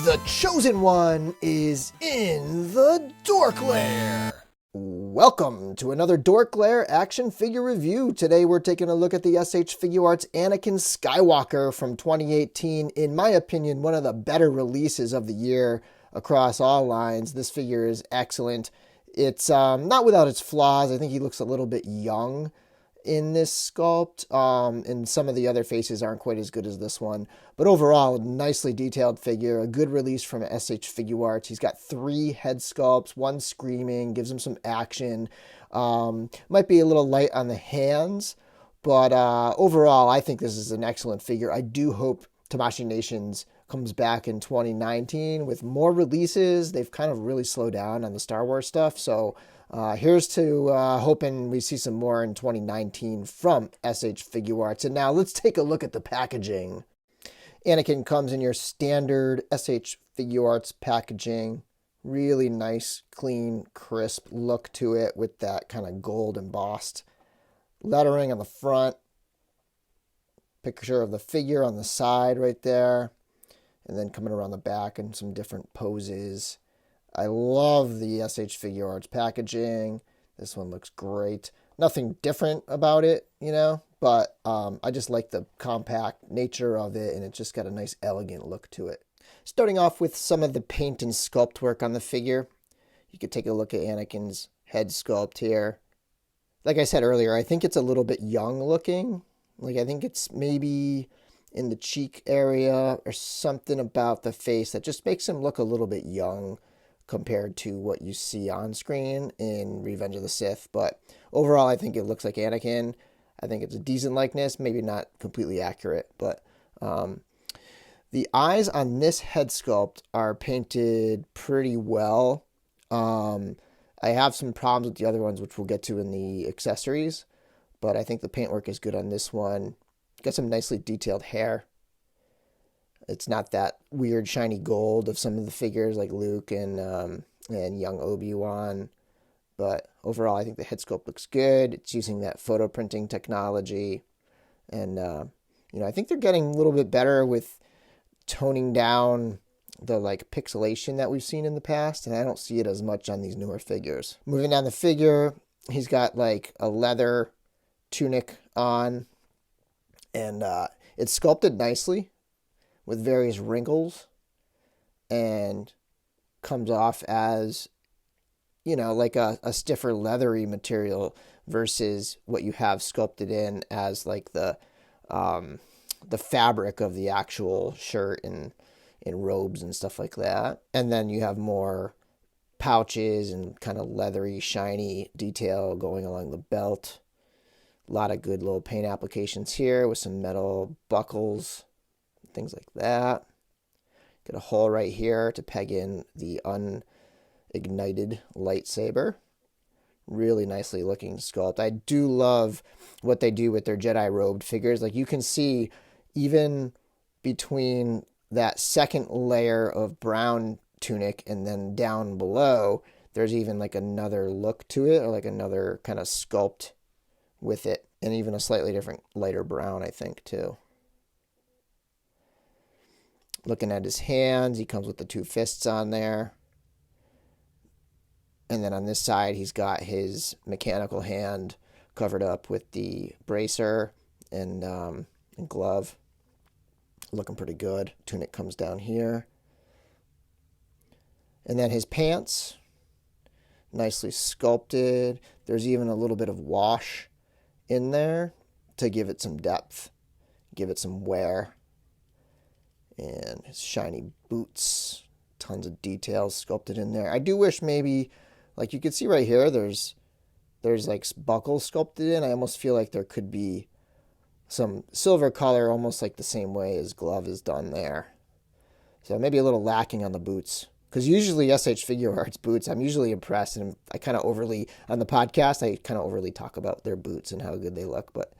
The Chosen One is in the DorkLair. Welcome to another DorkLair action figure review. Today we're taking a look at the S.H.Figuarts Anakin Skywalker from 2018. In my opinion, one of the better releases of the year across all lines. This figure is excellent. It's not without its flaws. I think he looks a little bit young in this sculpt, and some of the other faces aren't quite as good as this one. But overall, a nicely detailed figure, a good release from S.H.Figuarts. He's got 3 head sculpts, one screaming, gives him some action. Might be a little light on the hands, but overall, I think this is an excellent figure. I do hope Tamashii Nations comes back in 2019 with more releases. They've kind of really slowed down on the Star Wars stuff, so here's to hoping we see some more in 2019 from S.H.Figuarts. And now let's take a look at the packaging. Anakin comes in your standard S.H.Figuarts packaging. Really nice, clean, crisp look to it with that kind of gold embossed lettering on the front. Picture of the figure on the side right there. And then coming around the back in some different poses. I love the S.H.Figuarts packaging. This one looks great. Nothing different about it, but I just like the compact nature of it, and it's just got a nice elegant look to it. Starting off with some of the paint and sculpt work on the figure. You could take a look at Anakin's head sculpt here. Like I said earlier, I think it's a little bit young looking. I think it's maybe in the cheek area or something about the face that just makes him look a little bit young compared to what you see on screen in Revenge of the Sith. But overall, I think it looks like Anakin. I think it's a decent likeness, maybe not completely accurate, but the eyes on this head sculpt are painted pretty well. I have some problems with the other ones, which we'll get to in the accessories, but I think the paintwork is good on this one. Got some nicely detailed hair. It's not that weird shiny gold of some of the figures like Luke and young Obi-Wan. But overall, I think the head sculpt looks good. It's using that photo printing technology. And, I think they're getting a little bit better with toning down the pixelation that we've seen in the past. And I don't see it as much on these newer figures. Moving down the figure, he's got a leather tunic on. And it's sculpted nicely with various wrinkles and comes off as, a stiffer leathery material versus what you have sculpted in as the fabric of the actual shirt and robes and stuff like that. And then you have more pouches and kind of leathery, shiny detail going along the belt. A lot of good little paint applications here with some metal buckles, things like that. Got a hole right here to peg in the unignited lightsaber. Really nicely looking sculpt. I do love what they do with their Jedi robed figures. You can see even between that second layer of brown tunic and then down below, there's even another look to it, or another kind of sculpt with it, and even a slightly different lighter brown, I think, too. Looking at his hands, he comes with the 2 fists on there. And then on this side, he's got his mechanical hand covered up with the bracer and glove. Looking pretty good. Tunic comes down here. And then his pants, nicely sculpted. There's even a little bit of wash in there to give it some depth, give it some wear. And his shiny boots, tons of details sculpted in there. I do wish maybe, you can see right here, there's buckles sculpted in. I almost feel like there could be some silver color, almost the same way his glove is done there. So maybe a little lacking on the boots. Because usually S.H.Figuarts boots, I'm usually impressed, and I kind of overly, on the podcast, I kind of overly talk about their boots and how good they look, but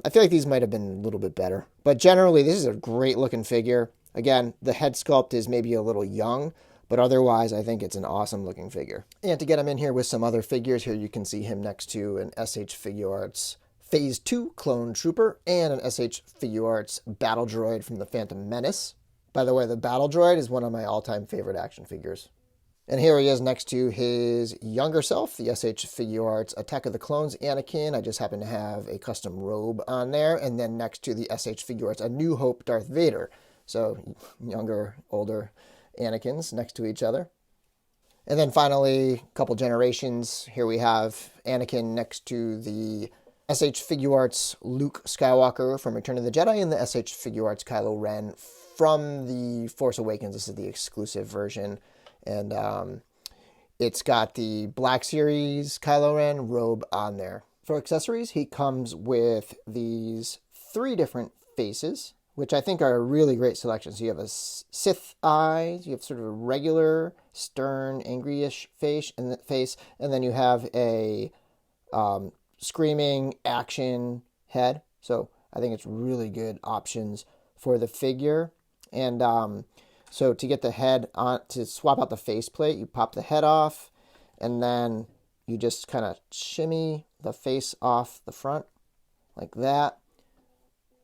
I feel like these might have been a little bit better. But generally, this is a great looking figure. Again, the head sculpt is maybe a little young, but otherwise, I think it's an awesome looking figure. And to get him in here with some other figures, here you can see him next to an S.H.Figuarts Phase 2 Clone Trooper and an S.H.Figuarts Battle Droid from the Phantom Menace. By the way, the Battle Droid is one of my all-time favorite action figures. And here he is next to his younger self, the S.H.Figuarts Attack of the Clones Anakin. I just happen to have a custom robe on there. And then next to the S.H.Figuarts A New Hope Darth Vader. So younger, older Anakins next to each other. And then finally, a couple generations, here we have Anakin next to the S.H.Figuarts Luke Skywalker from Return of the Jedi and the S.H.Figuarts Kylo Ren from The Force Awakens. This is the exclusive version. And it's got the Black Series Kylo Ren robe on there. For accessories, he comes with these 3 different faces, which I think are a really great selection. So you have a Sith eyes, you have sort of a regular, stern, angry-ish face, and then you have a screaming action head. So I think it's really good options for the figure. And so to get the head on, to swap out the faceplate, you pop the head off, and then you just kind of shimmy the face off the front like that.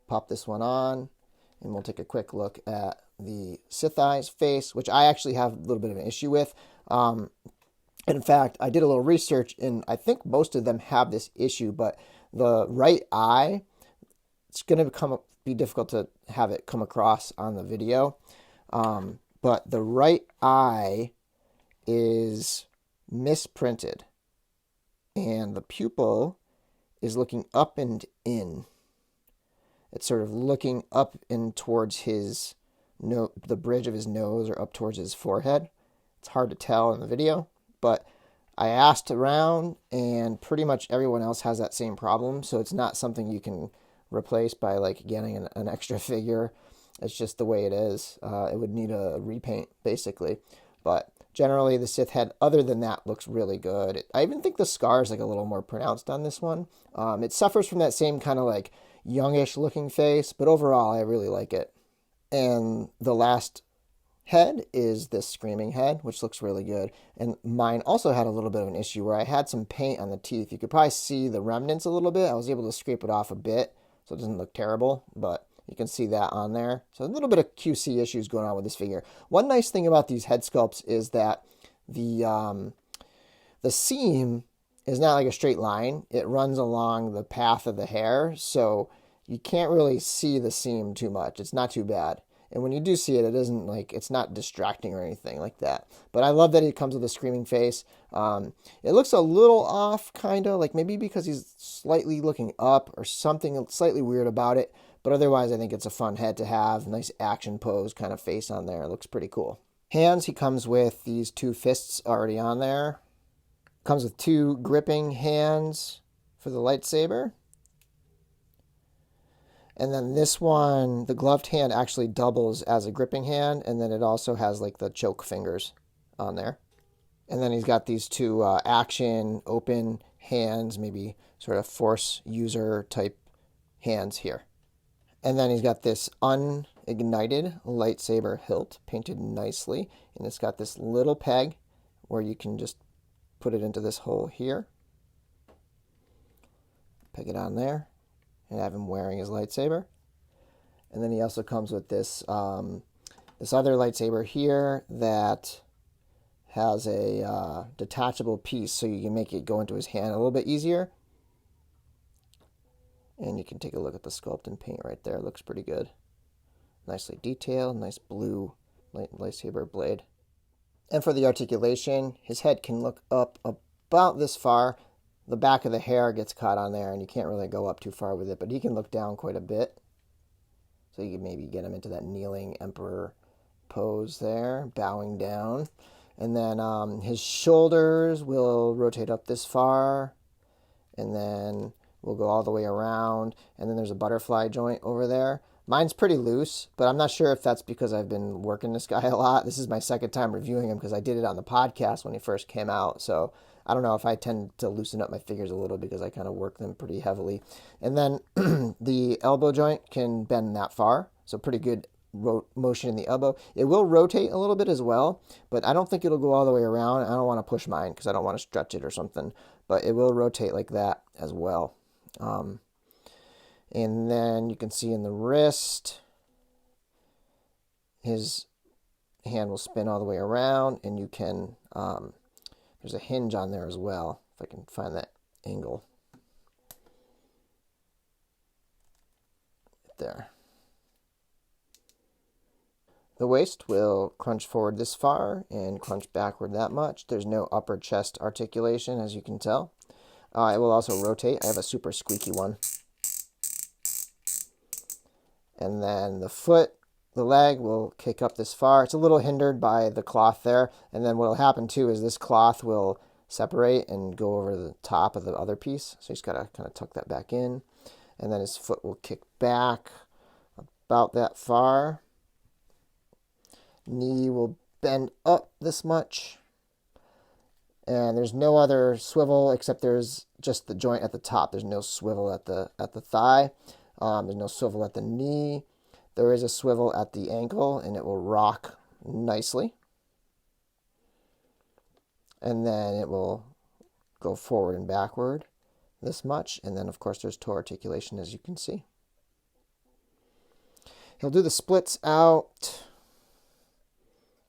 Pop this one on, and we'll take a quick look at the Sith eyes face, which I actually have a little bit of an issue with. In fact, I did a little research, and I think most of them have this issue, but the right eye, it's going to be difficult to have it come across on the video. But the right eye is misprinted, and the pupil is looking up and in. It's sort of looking up in towards his the bridge of his nose, or up towards his forehead. It's hard to tell in the video, but I asked around, and pretty much everyone else has that same problem. So it's not something you can replace by like getting an extra figure. It's just the way it is. It would need a repaint, basically. But generally, the Sith head, other than that, looks really good. I even think the scar is like a little more pronounced on this one. It suffers from that same kind of like youngish looking face, but overall, I really like it. And the last head is this screaming head, which looks really good. And mine also had a little bit of an issue where I had some paint on the teeth. You could probably see the remnants a little bit. I was able to scrape it off a bit, so it doesn't look terrible, but you can see that on there. So a little bit of QC issues going on with this figure. One nice thing about these head sculpts is that the seam is not like a straight line. It runs along the path of the hair, so you can't really see the seam too much. It's not too bad. And when you do see it, it isn't like, it's not distracting or anything like that. But I love that it comes with a screaming face. It looks a little off, kind of, like maybe because he's slightly looking up or something slightly weird about it. But otherwise, I think it's a fun head to have. Nice action pose kind of face on there. It looks pretty cool. Hands, he comes with these 2 fists already on there. Comes with 2 gripping hands for the lightsaber. And then this one, the gloved hand actually doubles as a gripping hand. And then it also has like the choke fingers on there. And then he's got these 2 action open hands, maybe sort of force user type hands here. And then he's got this unignited lightsaber hilt painted nicely. And it's got this little peg where you can just put it into this hole here. Peg it on there. And have him wearing his lightsaber. And then he also comes with this this other lightsaber here that has a detachable piece, so you can make it go into his hand a little bit easier. And you can take a look at the sculpt and paint right there. It looks pretty good. Nicely detailed, nice blue lightsaber blade. And for the articulation, his head can look up about this far. The back of the hair gets caught on there, and you can't really go up too far with it, but he can look down quite a bit. So you can maybe get him into that kneeling emperor pose there, bowing down. And then his shoulders will rotate up this far, and then we'll go all the way around, and then there's a butterfly joint over there. Mine's pretty loose, but I'm not sure if that's because I've been working this guy a lot. This is my second time reviewing him because I did it on the podcast when he first came out, so I don't know if I tend to loosen up my figures a little because I kind of work them pretty heavily. And then the elbow joint can bend that far, so pretty good motion in the elbow. It will rotate a little bit as well, but I don't think it'll go all the way around. I don't want to push mine because I don't want to stretch it or something, but it will rotate like that as well. And then you can see in the wrist, his hand will spin all the way around, and you can, there's a hinge on there as well, if I can find that angle. There. The waist will crunch forward this far and crunch backward that much. There's no upper chest articulation, as you can tell. It will also rotate. I have a super squeaky one. And then the foot, the leg will kick up this far. It's a little hindered by the cloth there. And then what will happen too is this cloth will separate and go over the top of the other piece. So you just got to kind of tuck that back in. And then his foot will kick back about that far. Knee will bend up this much. And there's no other swivel except there's just the joint at the top. There's no swivel at the thigh. There's no swivel at the knee. There is a swivel at the ankle, and it will rock nicely. And then it will go forward and backward this much. And then, of course, there's toe articulation, as you can see. He'll do the splits out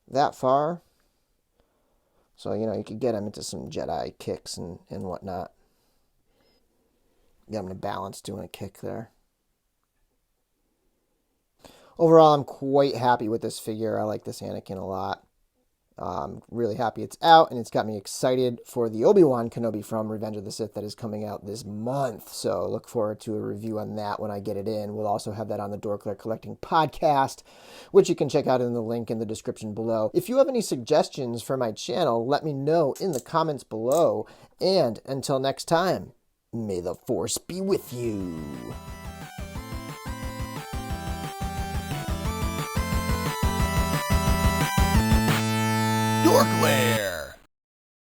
that far. So, you could get him into some Jedi kicks and whatnot. Get him to balance doing a kick there. Overall, I'm quite happy with this figure. I like this Anakin a lot. Really happy it's out, and it's got me excited for the Obi-Wan Kenobi from Revenge of the Sith that is coming out this month. So look forward to a review on that when I get it in. We'll also have that on the DorkLair Collecting podcast, which you can check out in the link in the description below. If you have any suggestions for my channel, let me know in the comments below. And until next time, may the Force be with you. DorkLair.